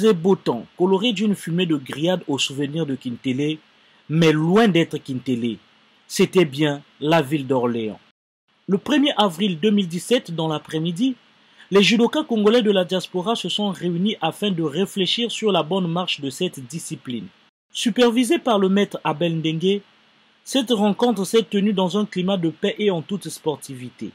faisait beau temps, coloré d'une fumée de grillade au souvenir de Kintélé, mais loin d'être Kintélé. C'était bien la ville d'Orléans. Le 1er avril 2017, dans l'après-midi, les judokas congolais de la diaspora se sont réunis afin de réfléchir sur la bonne marche de cette discipline. Supervisée par le maître Abel Ndengue, cette rencontre s'est tenue dans un climat de paix et en toute sportivité.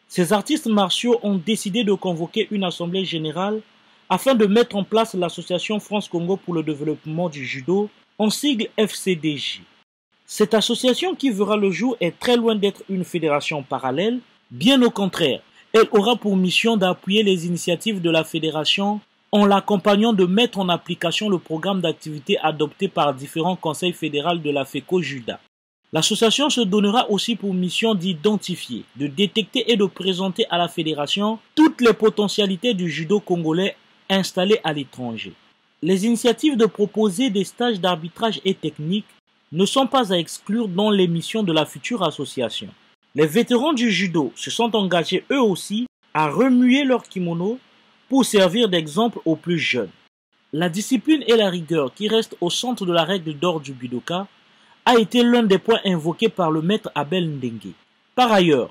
Ces artistes martiaux ont décidé de convoquer une assemblée générale afin de mettre en place l'association France-Congo pour le développement du judo, en sigle FCDJ. Cette association qui verra le jour est très loin d'être une fédération parallèle, bien au contraire, elle aura pour mission d'appuyer les initiatives de la fédération en l'accompagnant de mettre en application le programme d'activité adopté par différents conseils fédéraux de la FECO-JUDA. L'association se donnera aussi pour mission d'identifier, de détecter et de présenter à la fédération toutes les potentialités du judo congolais installées à l'étranger. Les initiatives de proposer des stages d'arbitrage et technique ne sont pas à exclure dans les missions de la future association. Les vétérans du judo se sont engagés eux aussi à remuer leur kimono pour servir d'exemple aux plus jeunes. La discipline et la rigueur qui restent au centre de la règle d'or du budoka a été l'un des points invoqués par le maître Abel Ndengue. Par ailleurs,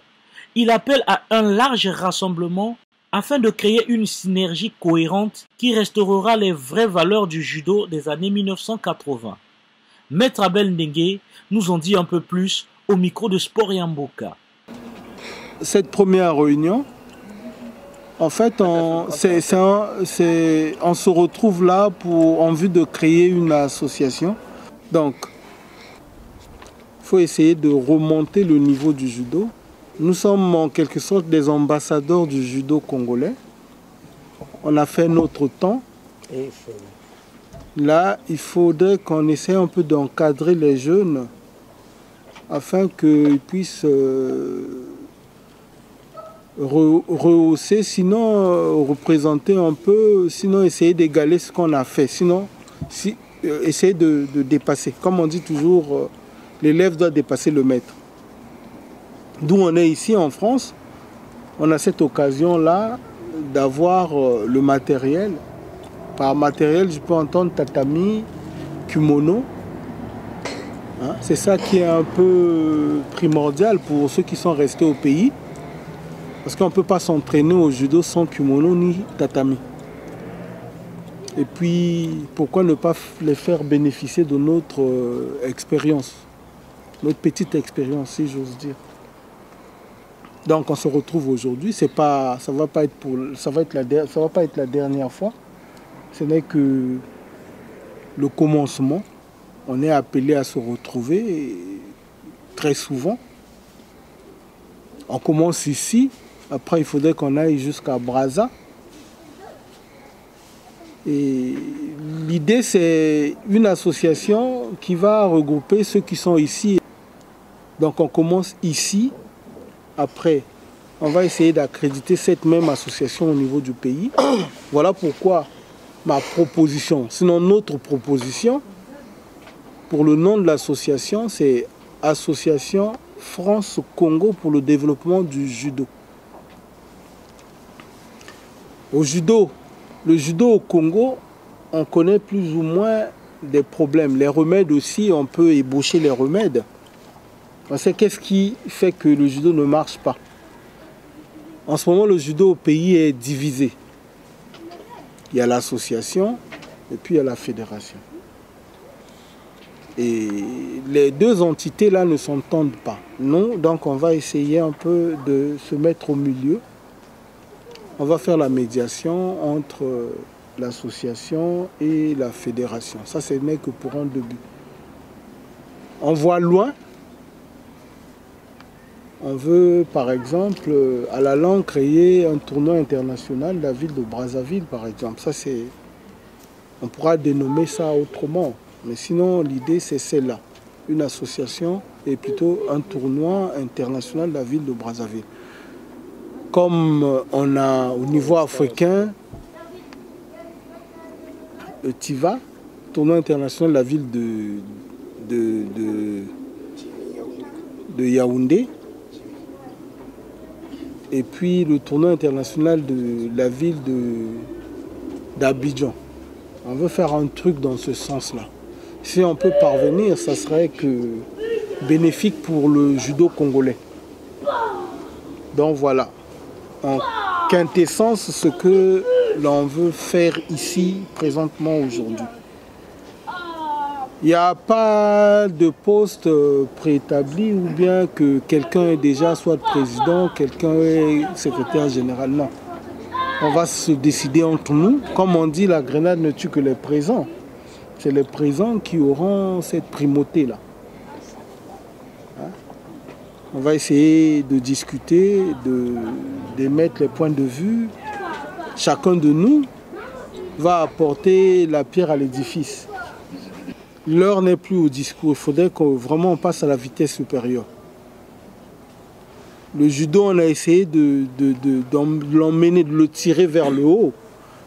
il appelle à un large rassemblement afin de créer une synergie cohérente qui restaurera les vraies valeurs du judo des années 1980. Maître Abel Ndengue nous en dit un peu plus au micro de Sport Yamboka. Cette première réunion, en fait, on se retrouve là en vue de créer une association. Donc, il faut essayer de remonter le niveau du judo. Nous sommes en quelque sorte des ambassadeurs du judo congolais. On a fait notre temps. Là, il faudrait qu'on essaie un peu d'encadrer les jeunes afin qu'ils puissent rehausser, sinon représenter un peu, sinon essayer d'égaler ce qu'on a fait, sinon essayer de dépasser. Comme on dit toujours, l'élève doit dépasser le maître. D'où on est ici en France, on a cette occasion-là d'avoir le matériel. Par matériel, je peux entendre tatami, kimono. Hein, c'est ça qui est un peu primordial pour ceux qui sont restés au pays. Parce qu'on ne peut pas s'entraîner au judo sans kimono ni tatami. Et puis, pourquoi ne pas les faire bénéficier de notre expérience, notre petite expérience, si j'ose dire. Donc, on se retrouve aujourd'hui. Ça va pas être la dernière fois. Ce n'est que le commencement. On est appelé à se retrouver très souvent. On commence ici. Après, il faudrait qu'on aille jusqu'à Brazza. Et l'idée, c'est une association qui va regrouper ceux qui sont ici. Donc, on commence ici. Après, on va essayer d'accréditer cette même association au niveau du pays. Voilà pourquoi ma proposition, sinon notre proposition, pour le nom de l'association, c'est Association France-Congo pour le développement du judo. Au judo, le judo au Congo, on connaît plus ou moins des problèmes. Les remèdes aussi, on peut ébaucher les remèdes. On sait qu'est-ce qui fait que le judo ne marche pas. En ce moment, le judo au pays est divisé. Il y a l'association et puis il y a la fédération. Et les deux entités-là ne s'entendent pas. Non, donc on va essayer un peu de se mettre au milieu. On va faire la médiation entre l'association et la fédération. Ça, ce n'est que pour un début. On voit loin. On veut, par exemple, à la langue, créer un tournoi international de la ville de Brazzaville, par exemple. Ça, c'est... On pourra dénommer ça autrement. Mais sinon, l'idée, c'est celle-là. Une association et plutôt un tournoi international de la ville de Brazzaville. Comme on a au niveau africain, le TIVA, tournoi international de la ville de Yaoundé, et puis le tournoi international de la ville d'Abidjan. On veut faire un truc dans ce sens-là. Si on peut parvenir, ça serait que bénéfique pour le judo congolais. Donc voilà, en quintessence, ce que l'on veut faire ici, présentement, aujourd'hui. Il n'y a pas de poste préétabli ou bien que quelqu'un est déjà soit président, quelqu'un est secrétaire général. Non. On va se décider entre nous. Comme on dit, la grenade ne tue que les présents. C'est les présents qui auront cette primauté-là. Hein? On va essayer de discuter, d'émettre les points de vue. Chacun de nous va apporter la pierre à l'édifice. L'heure n'est plus au discours. Il faudrait qu'on vraiment passe à la vitesse supérieure. Le judo, on a essayé de l'emmener, de le tirer vers le haut.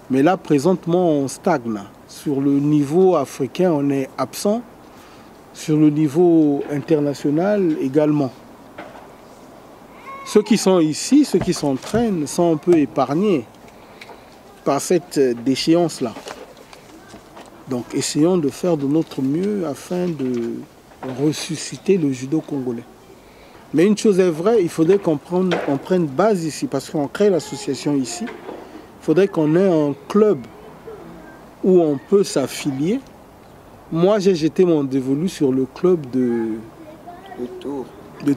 Mais là, présentement, on stagne. Sur le niveau africain, on est absent. Sur le niveau international également. Ceux qui sont ici, ceux qui s'entraînent, sont un peu épargnés par cette déchéance-là. Donc, essayons de faire de notre mieux afin de ressusciter le judo congolais. Mais une chose est vraie, il faudrait qu'on prenne base ici, parce qu'on crée l'association ici. Il faudrait qu'on ait un club où on peut s'affilier. Moi, j'ai jeté mon dévolu sur le club de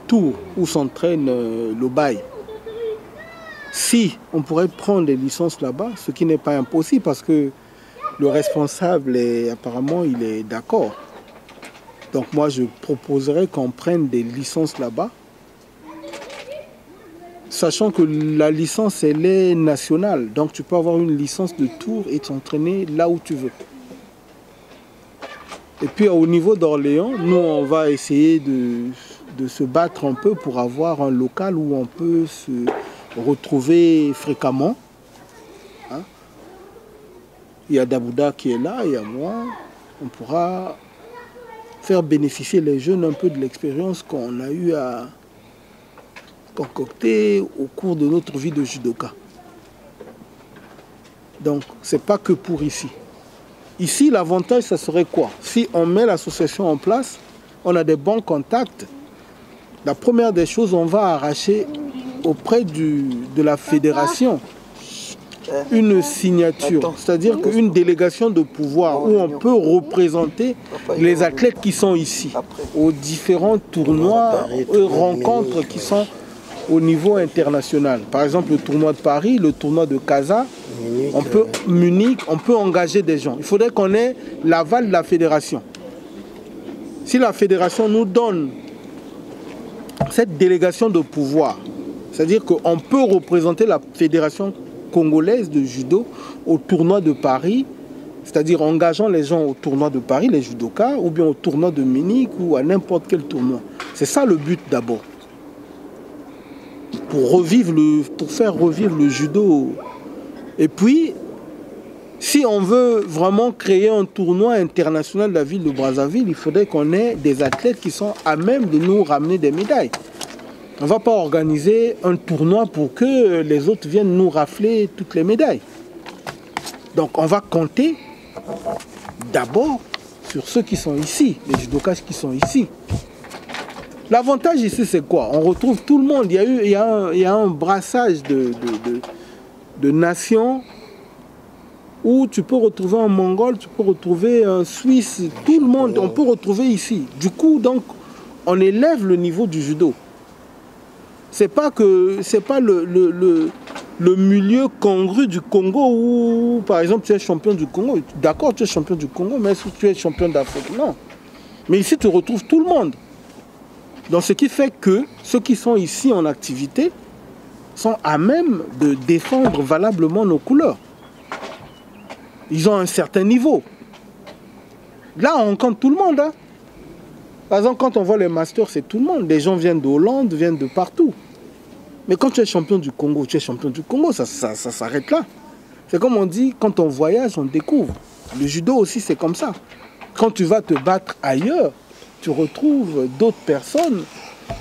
Tours, où s'entraîne l'Obaï. Si on pourrait prendre des licences là-bas, ce qui n'est pas impossible, parce que le responsable, apparemment, il est d'accord. Donc moi, je proposerais qu'on prenne des licences là-bas, sachant que la licence, elle est nationale. Donc tu peux avoir une licence de Tours et t'entraîner là où tu veux. Et puis au niveau d'Orléans, nous, on va essayer de se battre un peu pour avoir un local où on peut se retrouver fréquemment. Hein? Il y a Dabouda qui est là, il y a moi. On pourra faire bénéficier les jeunes un peu de l'expérience qu'on a eu à concocter au cours de notre vie de judoka. Donc, ce n'est pas que pour ici. Ici, l'avantage, ça serait quoi? Si on met l'association en place, on a des bons contacts. La première des choses, on va arracher auprès de la fédération une signature, c'est-à-dire qu'une délégation de pouvoir où on peut représenter les athlètes qui sont ici aux différents tournois et rencontres qui sont au niveau international. Par exemple, le tournoi de Paris, le tournoi de Casa, Munich, on peut engager des gens. Il faudrait qu'on ait l'aval de la fédération. Si la fédération nous donne cette délégation de pouvoir, c'est-à-dire qu'on peut représenter la fédération congolaise de judo au tournoi de Paris, c'est-à-dire engageant les gens au tournoi de Paris, les judokas, ou bien au tournoi de Munich ou à n'importe quel tournoi. C'est ça le but d'abord. Pour faire revivre le judo. Et puis, si on veut vraiment créer un tournoi international de la ville de Brazzaville, il faudrait qu'on ait des athlètes qui sont à même de nous ramener des médailles. On ne va pas organiser un tournoi pour que les autres viennent nous rafler toutes les médailles. Donc on va compter d'abord sur ceux qui sont ici, les judokas qui sont ici. L'avantage ici, c'est quoi? On retrouve tout le monde. Il y a un brassage de nations où tu peux retrouver un Mongol, tu peux retrouver un Suisse, tout le monde, on peut retrouver ici. Du coup, donc, on élève le niveau du judo. C'est pas le milieu congru du Congo où, par exemple, tu es champion du Congo. D'accord, tu es champion du Congo, mais est-ce que tu es champion d'Afrique? Non. Mais ici, tu retrouves tout le monde. Donc, ce qui fait que ceux qui sont ici en activité sont à même de défendre valablement nos couleurs. Ils ont un certain niveau. Là, on compte tout le monde. Hein. Par exemple, quand on voit les masters, c'est tout le monde. Les gens viennent de Hollande, viennent de partout. Mais quand tu es champion du Congo, tu es champion du Congo, ça s'arrête là. C'est comme on dit, quand on voyage, on découvre. Le judo aussi, c'est comme ça. Quand tu vas te battre ailleurs, tu retrouves d'autres personnes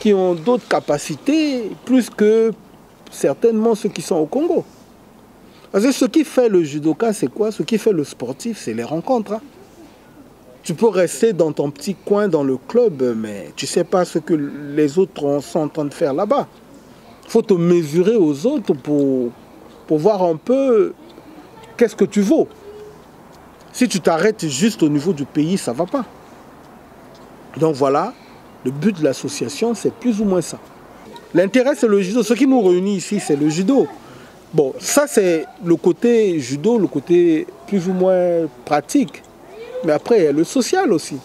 qui ont d'autres capacités, plus que certainement ceux qui sont au Congo. Parce que ce qui fait le judoka, c'est quoi? Ce qui fait le sportif, c'est les rencontres. Hein. Tu peux rester dans ton petit coin dans le club, mais tu ne sais pas ce que les autres sont en train de faire là-bas. Il faut te mesurer aux autres pour voir un peu qu'est-ce que tu vaux. Si tu t'arrêtes juste au niveau du pays, ça ne va pas. Donc voilà, le but de l'association, c'est plus ou moins ça. L'intérêt, c'est le judo. Ce qui nous réunit ici, c'est le judo. Bon, ça, c'est le côté judo, le côté plus ou moins pratique. Mais après, il y a le social aussi.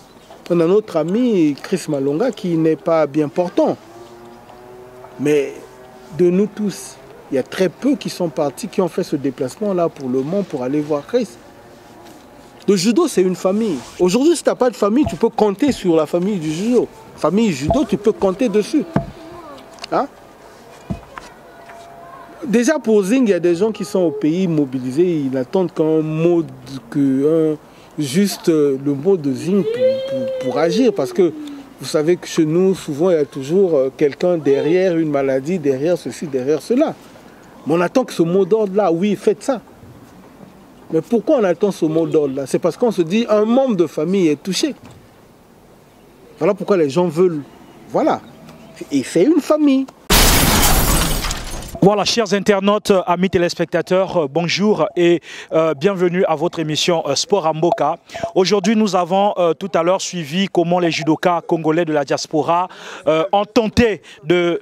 On a notre ami Chris Malonga qui n'est pas bien portant. Mais de nous tous, il y a très peu qui sont partis, qui ont fait ce déplacement-là pour le Mans, pour aller voir Chris. Le judo, c'est une famille. Aujourd'hui, si tu n'as pas de famille, tu peux compter sur la famille du judo. Famille judo, tu peux compter dessus. Hein? Déjà pour Zing, il y a des gens qui sont au pays mobilisés, ils n'attendent qu'un mot, juste le mot de Zing pour agir. Parce que vous savez que chez nous, souvent, il y a toujours quelqu'un derrière une maladie, derrière ceci, derrière cela. Mais on attend que ce mot d'ordre-là, oui, faites ça. Mais pourquoi on attend ce mot d'ordre-là? C'est parce qu'on se dit un membre de famille est touché. Voilà pourquoi les gens veulent. Voilà. Et c'est une famille. Voilà, chers internautes, amis téléspectateurs, bonjour et bienvenue à votre émission Sport en Mboka. Aujourd'hui, nous avons tout à l'heure suivi comment les judokas congolais de la diaspora ont tenté de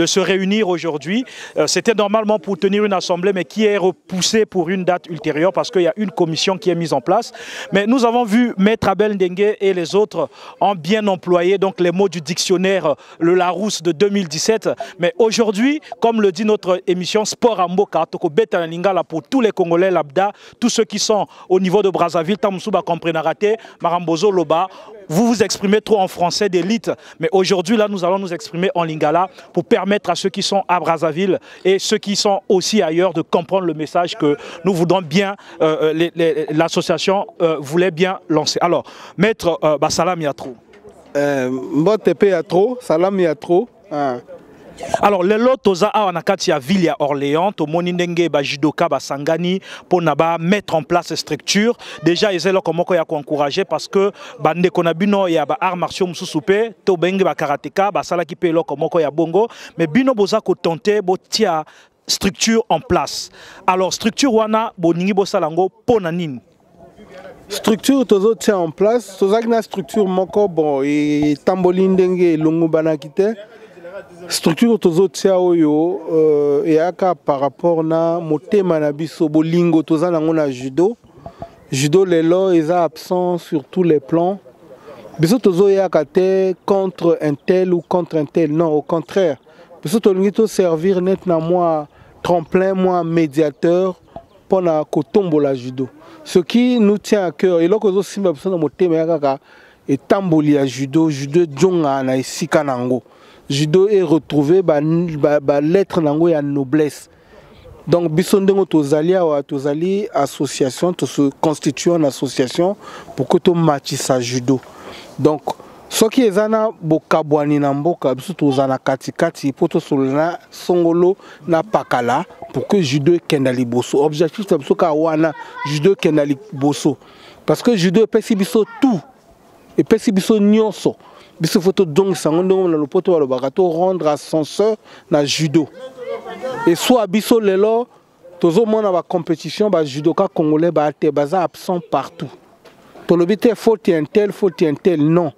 se réunir aujourd'hui. C'était normalement pour tenir une assemblée, mais qui est repoussée pour une date ultérieure parce qu'il y a une commission qui est mise en place. Mais nous avons vu Maître Abel Ndengue et les autres ont bien employé donc les mots du dictionnaire le Larousse de 2017. Mais aujourd'hui, comme le dit notre émission Sport en Mboka, toko beta na lingala pour tous les Congolais lambda, tous ceux qui sont au niveau de Brazzaville, Tamsuba comprena raté, Marambozo Loba, vous vous exprimez trop en français d'élite, mais aujourd'hui là nous allons nous exprimer en lingala pour permettre à ceux qui sont à Brazzaville et ceux qui sont aussi ailleurs de comprendre le message que nous voudrons bien, l'association voulait bien lancer. Alors, Maître Salam Yatro. Mbotepe Yatro, Salam Yatro. Alors, les lots toza a nakati ya ville ya Orléans, to moni ndenge ba judoka ba sangani pour naba mettre en place ces structures. Déjà ils ont comment ya encourager parce que bande konabino ya ba arts martiaux mususupe, to benge ba karateka, ba sala ki pe lo comment ya bongo, mais bino boza ko tenter bo tia structure en place. Alors structure wana boningi bo salango pona nini? Structure tozo tia en place, toza na structure moko bon et tamboli ndenge longo banakite. Structure tozo tia oyo et aka par rapport na motema na biso bolingo toza nango na judo. Judo lelo est absent sur tous les plans. Biso tozo yaka te contre un tel ou contre un tel, non, au contraire. Biso tolingi to servir net na moi tremplin, moi médiateur pour na kotombo la judo. Ce qui nous tient à cœur et loko zo simba biso na motema yaka et tamboli ya judo, judo jonga na esika nango. Judo est retrouvé l'être nango ya noblesse. Donc bisondengo tozali awa tozali association to se constitue en association pour que to matissa judo. Donc ce qui est ana bokabwani na mboka biso tozana katikati pour to solana songolo na pakala pour que judo kendali boso. Objectif c'est biso ka wana judo kendali boso. Parce que judo pesi biso tout et pesi biso nyonso. Biso photo donc sangondo na lopoto wa lobakato rendre ascenseur na judo. Et soit biso lelo tozo mona ba compétition ba judoka congolais ba te baza absent partout. To lobité faut un tel non.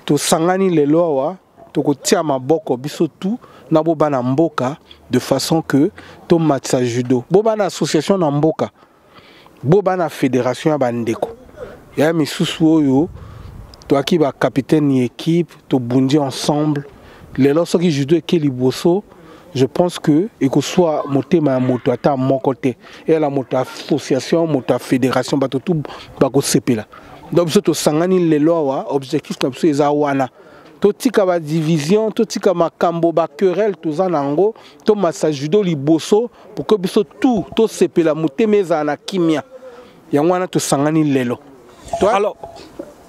To sangani lelo wa to ko tia maboko biso tout na boba na mboka de façon que to matsa judo. Boba na association na mboka. Boba na fédération ya bandeko. Ya misusu oyo toi qui va capitaine équipe, to bundi ensemble. Les lorsqu'ils qui judo et qui liboso, je pense que et que soit monté ma moto à mon côté et la moto association, moto fédération, bato tout bako sepela. Donc ce to sangani les lois, objectif comme ça les awana. To tika ba division, to tika ma kambo ba querelle to zanango, to massa judo liboso pour que biso tout to sepela moté meza na kimia. Yangwana to sangani lelo. Toi alors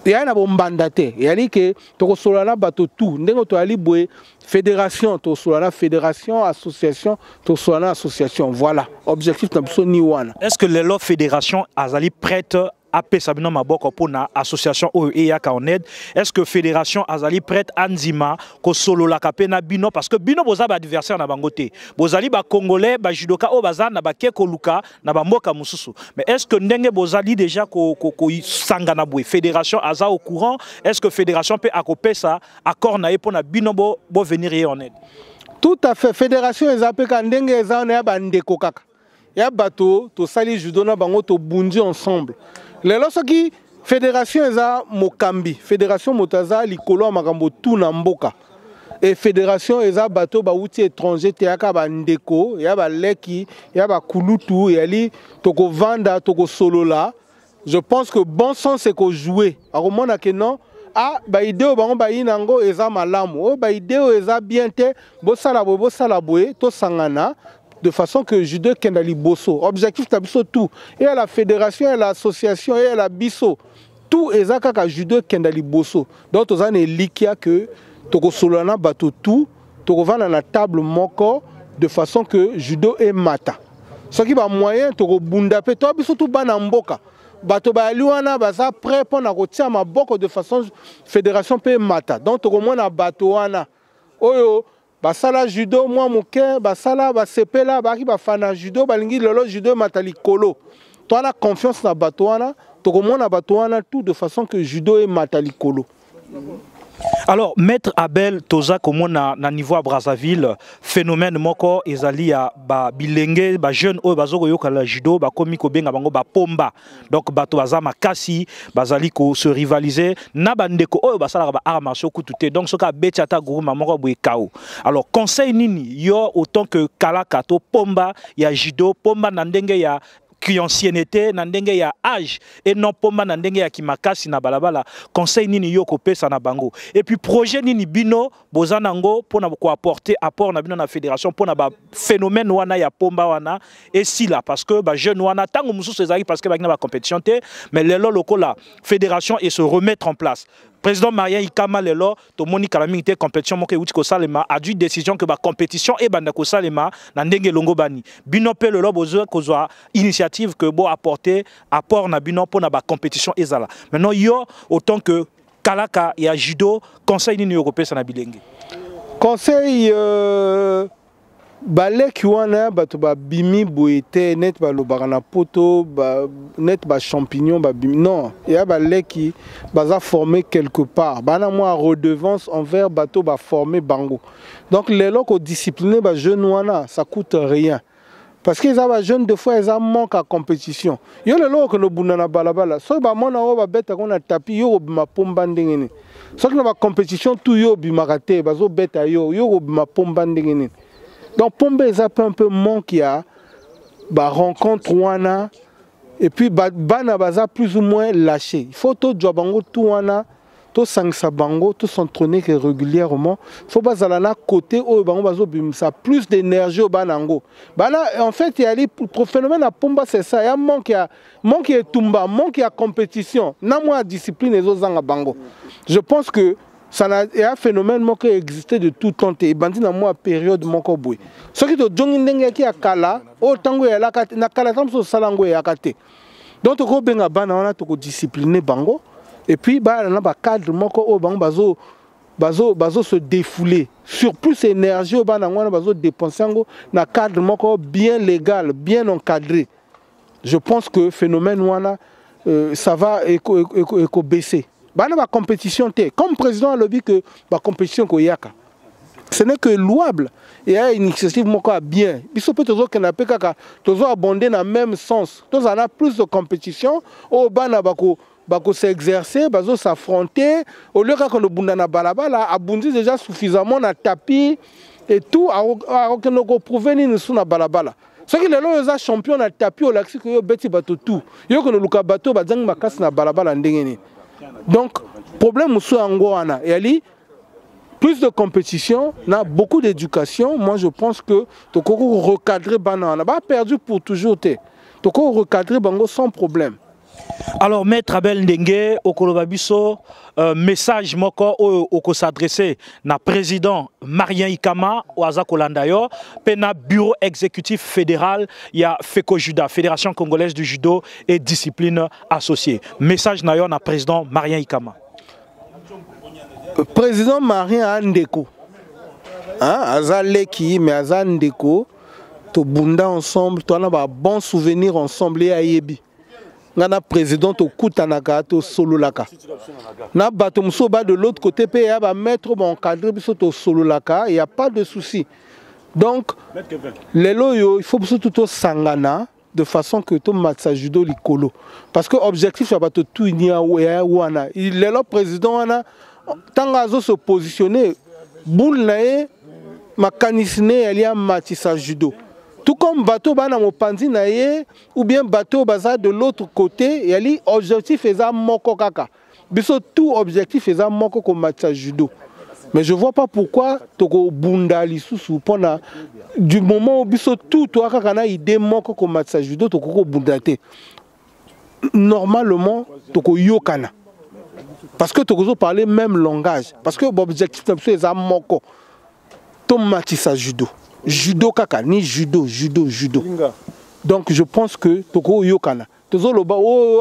il y a un mandaté. Il y a dit que tu solana bato tout. Ndengo to ali boé fédération, tu solana fédération, association, tu solana association. Voilà. Objectif na biso ni wana. Est-ce que les fédération azali prête à Sabino Maboko pour na association OEA en aide? Est-ce que fédération azali prête Anzima ko solo la kapena bino parce que bino boza ba adversaire na bangote. Bozali ba congolais ba judoka o baza na ba keko luka na ba mboka mususu. Mais est-ce que ndenge bozali déjà ko sangana bwe fédération aza au courant? Est-ce que fédération peut accoper ça accord na pour na bino bo venir y en aide? Tout à fait. Fédération ezapé ka ndenge eza na ba ndeko kaka. Ya bato to sali judo na bango to bundi ensemble. Les lorsque fédération eza mokambi, fédération motaza likolo makambo tout na mboka. Et fédération eza bato ba outil étranger te yaka ba ndeko, ya ba leki, ya ba kulutu, yali toko vanda, toko solola. Je pense que bon sens c'est qu'on jouer. Alors moi na que non, ah ba idée bango ba inango eza malamu, oh ba idée eza bien te, bo sala boé, to sangana. De façon que judo kendali bosso. Objectif tabiso tout. Et à la fédération, et à l'association, et à la bisso. Tout est ça kaka judo kendali bosso. Donc on a une likia que toko solana bato tout, toko vana na table moko de façon que judo est mata. Ce qui va moyen toko bunda pe to biso tout bana mboka. Bato ba liwana baza prêt pour na kotia maboko de façon fédération pe mata. Donc toko mona bato wana. Oyo basala judo moi moke basala basepela baki bafana judo balingi lolo judo matali kolo. Toi la confiance na bato wana tokomona bato wana tout de façon que judo est matali kolo. Alors, Maître Abel Toza, comme na niveau à Brazzaville, phénomène moko ezali ya ba bilenge ba jeune o bazoko yoka la judo ba komi ko benga bango ba pomba. Donc bato baza makasi bazali ko se rivaliser na bandeko o basala ba arts martiaux kutute. Donc soka betiata guru moko boye kao. Alors conseil nini yo autant que kala kato pomba ya judo pomba na ndenge ya qui ancienneté nandenge ya âge et non pomba nandenge ya kimakasi na balabala conseil nini yo kopesa na bango et puis projet nini bino bozanango pona ko apporter apport na bino na fédération pona ba phénomène wana ya pomba wana et si là parce que ba jeune wana tango mususu ezali parce que ba na compétition té mais lelo lokola fédération et se remettre en place. Président Marien Ikama lelo to moni kalamité compétition moke uti ko salema a dû décision que ba compétition e banda ko salema na ndenge longo bani bino pe lelo bozo ko zwa initiative que bo apporter apport na bino pour na ba compétition ezala maintenant yo autant que kalaka et judo conseil ni européen na bilenge conseil balé qui wana bato ba bimi boité net ba lobaka na poto ba net ba champignon ba bimi non il y a balé qui baza formé quelque part bana moi redevance envers bato ba formé bango donc les locaux disciplinés ba jeune wana ça coûte rien parce que les ba jeunes de fois ils manquent à compétition yo le loko no bunana balabala so ba mona o ba beta ko na tapi yo ma pomba ndengene so que na compétition tout yo bimakate bazo beta yo ma pomba ndengene. Donc pombe ezap un peu manque ya ba rencontre wana et puis bana baza plus ou moins lâché. Il faut to jobango tout wana to sangsa bango to s'entraîner régulièrement. Faut bazala na côté o bango bazo bimsa plus d'énergie au banango. Bana en fait il y a les phénomène à pomba c'est ça, il y a manque tumba, manque ya compétition. Na moi discipline ezo zanga bango. Je pense que ça a un phénomène qui existait de tout temps et bandi na moi période moko boy. Ce qui to jongi ndenge ki akala o tango ya la na kala tamso salango ya kate. Donc to ko benga bana wana to ko discipliner bango et puis ba na ba cadre moko o bango bazo se défouler sur plus énergie o bana wana bazo dépenser ngo na cadre moko bien légal, bien encadré. Je pense que phénomène wana ça va éco baisser. Bana ba compétition té comme président a lobby que ba compétition ko yaka ce n'est que louable et a une initiative moko bien biso peut toujours qu'on appelle kaka toujours abonder dans même sens tous en a plus de compétition au bana bako s'exercer bazo s'affronter au lieu qu'on bunda na balabala abundi déjà suffisamment na tapis et tout a qu'on ko prouver ni sous na balabala. Ce qui est là, les champions na tapis au laxi que yo beti bato tout yo ko luka bato bazang makas na balabala ndengeni. Donc, problème aussi en Goana. Et ali, plus de compétition, na beaucoup d'éducation. Moi, je pense que tu peux recadrer Banana. On n'a pas perdu pour toujours. Tu peux recadrer Bango sans problème. Alors, Maître Abel Ndenge, au Kolobabiso, message moko au s'adresser na président Marien Ikama au Azakolandayo, pena bureau exécutif fédéral, il y a FECO Juda, Fédération Congolaise du Judo et Discipline Associée. Message nayo na président Marien Ikama. Président Marien Ndeko, Azaleki, mais Azan Ndeko, to bunda ensemble, to na ba bon souvenir ensemble et ayebi. Ngana président to kutanaka to sololaka. Na bato musoba de l'autre côté pe ya ba mettre bon cadre biso to sololaka, il y a pas de souci. Donc les loyo il faut surtout to sangana de façon que to matsa judo likolo parce que objectif ya bato tout nia wana. Il est le président wana tanga zo se positionner boule nae makanisne elia matisa judo. Tout comme bateau bana mopanzi na ye ou bien bateau baza de l'autre côté, il y a l'objectif eza moko kaka. Biso tout objectif eza moko ko matcha judo. Mais je vois pas pourquoi toko bunda lisusu pona du moment où biso tout toi kaka na idée moko ko matcha judo toko ko bundate. Normalement toko yokana. Parce que toko zo parler même langage parce que l'objectif eza moko to matcha judo. Judo kaka, ni judo. Donc je pense que toko yokana. Tozo loba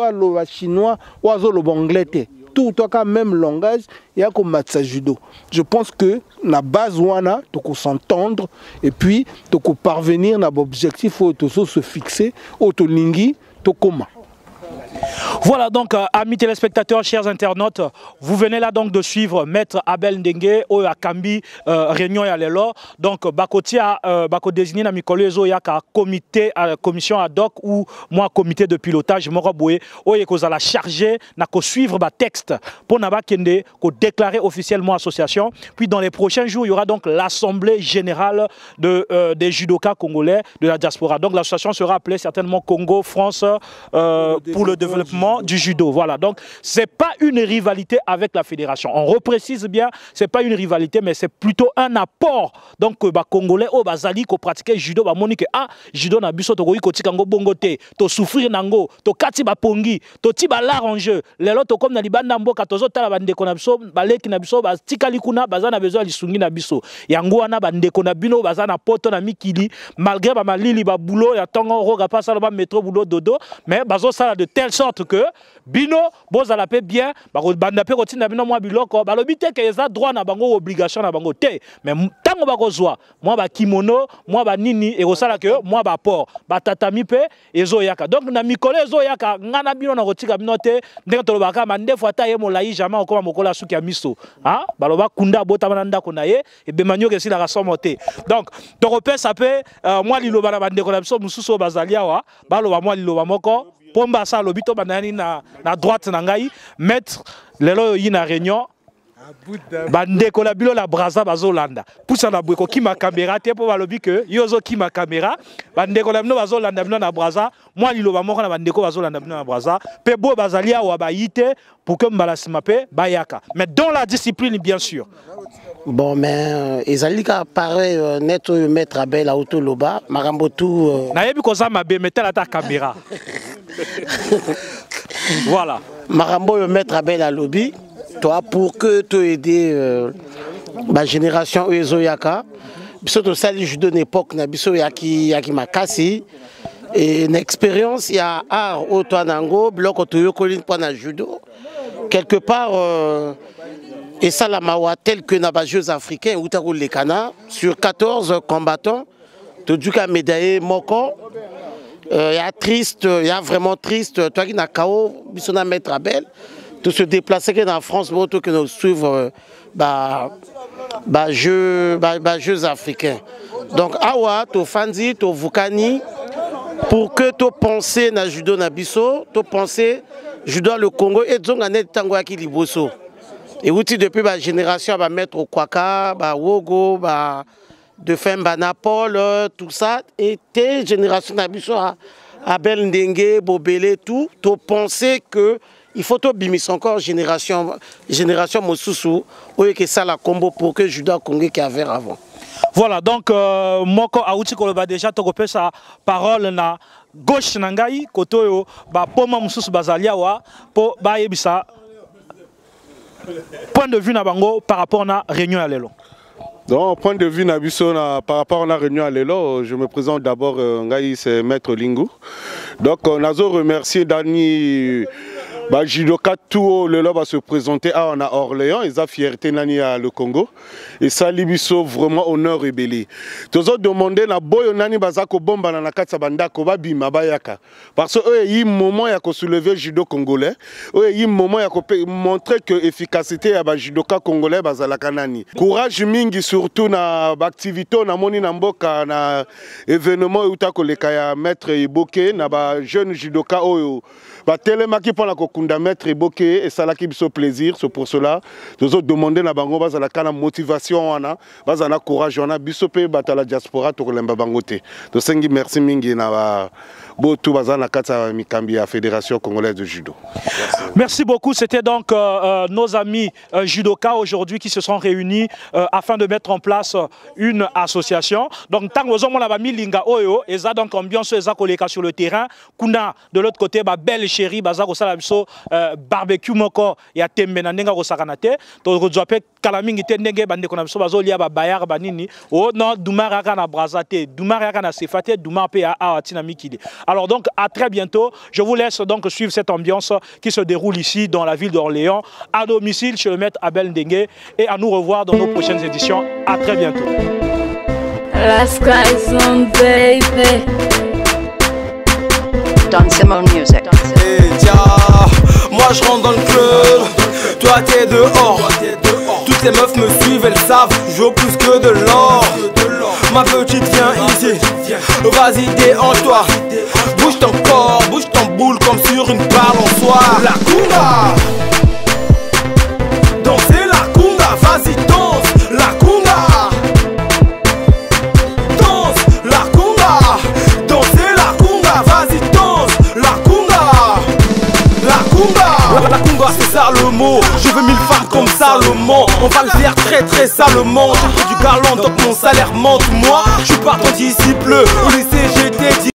loba chinois, oazo loba anglais. Tout toka même langage, il y a comme matsa judo. Je pense que na base wana toko s'entendre et puis toko parvenir na objectif au tozo se fixer au tolingi tokoma. Voilà donc, amis téléspectateurs, chers internautes, vous venez là donc de suivre Maître Abel Ndenge au Akambi réunion ya lelo. Donc bakotia bako désigné na mikolo ezo ya ka comité commission ad hoc ou moi comité de pilotage moko boye oye kozala chargé na ko suivre ba texte pour na ba kende ko déclarer officiellement association. Puis dans les prochains jours, il y aura donc l'assemblée générale des judokas congolais de la diaspora. Donc l'association sera appelée certainement Congo France pour le développement du judo. Voilà, donc c'est pas une rivalité avec la fédération. On reprécise bien, c'est pas une rivalité, mais c'est plutôt un apport. Donc, bah Congolais, oh bazali ko pratiquer judo, bah monique judo na biso to ko tikango bongote, to souffrir nango, to kati ba pongi, to ti ba lar en jeu. Lelo to comme na libanda mboka tozo tala ba ndeko na biso, ba leki na biso, ba tikali kuna bazana besoin lisungi na biso. Yango wana ba ndeko na bino bazana poto na mikili, malgré ba malili ba boulot ya tongo roga pas sala ba métro boulot dodo, mais bazo sala de telle sorte que bino boza la paix bien banda pe kotina bino mwa biloko balobi te ke eza droit na bango obligation na bango te mais tango bakozwa mwa ba kimono mwa ba nini e kosala ke mwa ba port ba tatami pe ezo yaka donc na mikolo ezo yaka ngana bino na kotika bino te ndenge tolobaka mandefu ata ye molai jamais okoma mokola suki ya miso hein baloba kunda bota bana ndako na ye e be manyo ke sila rasomo te donc tokopesa pe mwa liloba na bandeko na biso mususu bazalia wa baloba mwa liloba moko pomba sa lobito banani na droite na ngai mettre lelo yi na réunion bandeko la bilo la braza bazolanda pusa na bweko ki ma caméra te po balobi que yozo ki ma caméra bandeko la bino bazolanda bino na braza moi liloba moko na bandeko bazolanda bino na braza pe bo bazalia wa bayite pour que mbalasima pe bayaka mais dans la discipline bien sûr. Bon, mais Ezalika paraît net Maître Abel à Autoloba, Marambotou. Nayebi koza mabe mettez la ta caméra. Voilà. Marambo Maître Abel à lobby, toi pour que tu aider ma génération Ezoyaka, biso to sali judo d'époque na biso yaki makasi et une expérience il y a art au Toanango bloc otoyo kolin pour na judo quelque part et ça la mawa tel que na Jeux africains ou ta les Cana sur 14 combattants tu duka médaillé moko il y a triste il y a vraiment triste toi qui na KO bisona Maître Abel de se déplacer que dans France pour que nous suivre Jeux africains donc awa to fanzi to vukani pour que tu penses na judo na biso tu penses judo le Congo et zonga net tango ya liboso. Et outil depuis ma génération va mettre au Kwaka, Wogo, de Femba Napol, tout ça. Et tes générations d'habitude à Ndenge, Bobele, tout, tu penser que il faut tout bimis encore génération Mosusu, ou que ça la combo pour que judo Congo qui avait avant. Voilà, donc, Moko Aouti Koloba déjà, tu repères sa parole na gauche nangai kotoyo ba poma mususu bazalia wa po ba yebisa point de vue na bango par rapport na réunion à lelo. Donc, point de vue Nabiso, par rapport à la réunion à l'élo, je me présente d'abord, c'est Maître Lingu. Donc, on a remercié Dani Judoka tout le va se présenter à Orléans, ils ont fierté nani à le Congo. Et ça, Libiso, vraiment honneur et belé. Tous autres demandé na boy nani bazako bomba na nakatsa bandako ba bima bayaka. Parce que il y a un moment il y a que soulever judo congolais, il y a un moment il y a que montrer que efficacité ya ba judoka congolais bazalaka nani. Courage mingi surtout na activité na moni na mboka na événement utako leka ya maître Iboke na ba jeune judoka oyo. Ba télémaki pour la kokunda maître Iboke et ça la qui biso plaisir, c'est pour cela nous autres demander na bango bazalaka na motivation wana, bazana courage wana biso pe batala diaspora to kolemba bangote. To sengi merci mingi na botu bazana kata mikambi ya Fédération congolaise de judo. Merci beaucoup, c'était donc nos amis judoka aujourd'hui qui se sont réunis afin de mettre en place une association. Donc tant que vous avez milinga oyo, et ça donc ambiance eza koleka sur le terrain, kuna de l'autre côté ba belle chérie baza ko sala biso barbecue moko ya tembe na ndenga ko sakanate, to rozope kala mingi te ndenge bande ko na biso bazo lia ba bayar banini. Oh non, Doumar aka na brazate, Doumar aka na sefate, Doumar pe a atina mikili. Alors donc à très bientôt, je vous laisse donc suivre cette ambiance qui se déroule ici dans la ville d'Orléans, à domicile chez le maître Abel Ndengue, et à nous revoir dans nos prochaines éditions. À très bientôt. La sky's on, baby. Don Simone Music. Hey, tiens, moi je rentre dans le club, toi t'es dehors. Toutes les meufs me suivent, elles savent, je veux plus que de l'or. Ma petite viens ici, vas-y déhanche-toi. Bouge ton corps, bouge ton boule comme sur une balançoire. La kunga, danser la kunga, vas-y danse. La kunga, danse. La kunga, danser la kunga, vas-y danse. La kunga, la kunga. La kunga c'est ça le mot, je veux 1000 femmes comme Salomon. On va le faire très très salement. J'ai pris du galant donc mon salaire monte. Moi je suis pas ton disciple, au lycée j'étais